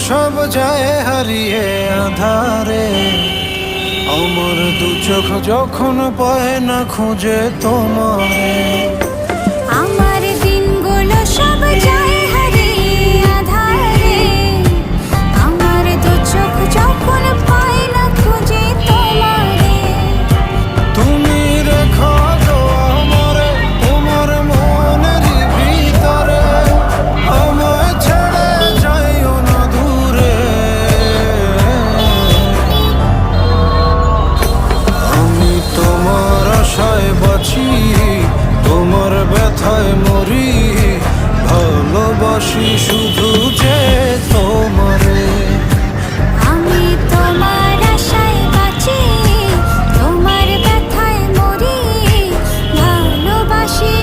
সব যায় হারিয়ে আধারে। আমার দু চোখ যখন পায় না খুঁজে তোমারে। আমার দিনগুলো সব যায় হারিয়ে আঁধারে। আমার দু চোখ যখন পায় না খুঁজে তোমারে। তুমি রেখো তো আমারে তোমার মনের ভিতরে, আমায় ছেড়ে যাইও না দূরে। আমি তোমার আশায় বাঁচি, তোমার ব্যথায় মরি, ভালোবাসি শুধু